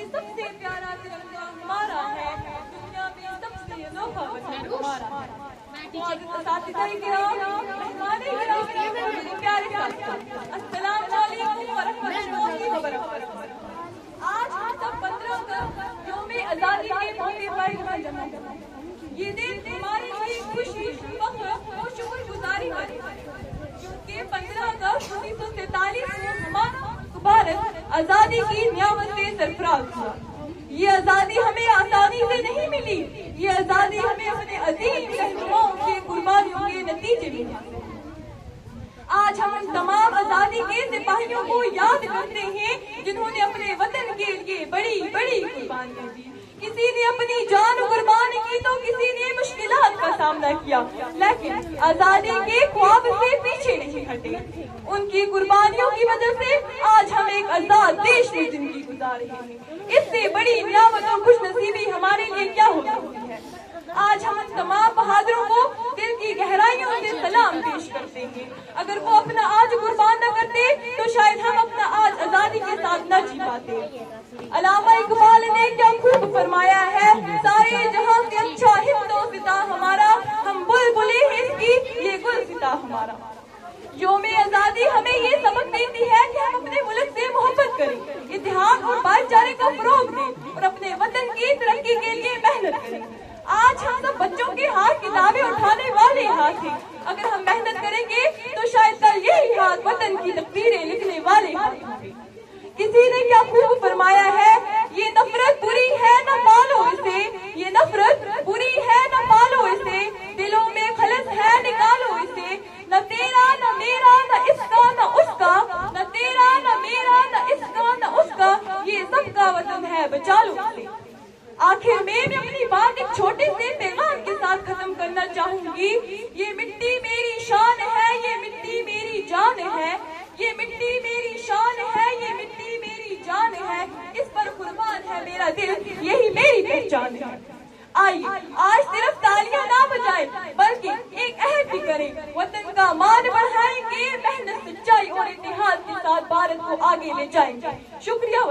में सबसे प्यारा तिरंगा हमारा है, दुनिया में सबसे अनोखा वतन हमारा है। साथी किराम, मेहमान किराम, मेरे प्यारे साथियों, अस्सलाम वालेकुम व रहमतुल्लाहि व बरकातहू। आज हम सब 15 अगस्त यौम आज़ादी के मौके पर यहाँ जमा हैं। ये दिन हमारे लिए खुशी, फख्र और शुक्रगुजारी का दिन है, क्योंकि 15 अगस्त 1947 को हमारा भारत आजादी की नियामत से सरफराज हुआ। ये आजादी हमें आसानी से नहीं मिली, ये आजादी हमें अपने अजीम रहनुमाओं की कुर्बानियों के नतीजे में मिली। आज हम उन तमाम आजादी के सिपाहियों को याद करते हैं जिन्होंने अपने वतन के लिए बड़ी बड़ी कुर्बानियां दी। किसी ने अपनी जान कुर्बान की तो किसी ने मुश्किलात का सामना किया, लेकिन आजादी के ख्वाब से पीछे नहीं हटे। उनकी कुर्बानियों की वजह से आज हम एक आजाद देश में जिंदगी गुजार रहे हैं। इससे बड़ी नियामत और खुशनसीबी हमारे लिए क्या हो सकती है। आज हम उन तमाम बहादुरों को दिल की गहराइयों से सलाम पेश करते हैं। अगर वो अपना आज कुर्बान न करते तो शायद हम अपना आज आजादी के साथ न जी पाते। अल्लामा इकबाल ने क्या खूब फरमाया है, सारे जहां से अच्छा हिंदो सिता हमारा, हम बुलबुले हैं इसकी ये गुल सिता हमारा। यौम आजादी हमें ये सबक देती है कि हम अपने मुल्क से मोहब्बत करें, इत्तेहाद और भाईचारे का फरोग दें और अपने वतन की तरक्की के लिए मेहनत करें। आज हम सब बच्चों के हाथ किताबें उठाने वाले हाथ हैं। अगर हम मेहनत करेंगे तो शायद कल यही हाथ वतन की तकदीरें लिखने वाले हाथ होंगे। किसी ने क्या खूब फरमाया है, ये नफरत बुरी है न पालो इसे, ये नफरत बुरी है न पालो इसे, दिलों में खलस है निकालो इसे, न तेरा न मेरा न इसका न उसका, न तेरा न मेरा न इसका न उसका, ये सबका वतन है बचा लो इसे। आखिर मैं अपनी बात एक छोटे से पैगाम के साथ खत्म करना चाहूंगी। ये मिट्टी मेरी शान है, ये मिट्टी मेरी जान है, ये मिट्टी मेरी शान है, ये मिट्टी मेरी जान है, इस पर कुर्बान है मेरा दिल, यही मेरी पहचान है। आइए आज सिर्फ तालियां ना बजाएं, बल्कि एक अहद भी करें, वतन का मान बढ़ाएंगे, मेहनत सच्चाई और इत्तेहाद के साथ भारत को आगे ले जाएंगे। शुक्रिया।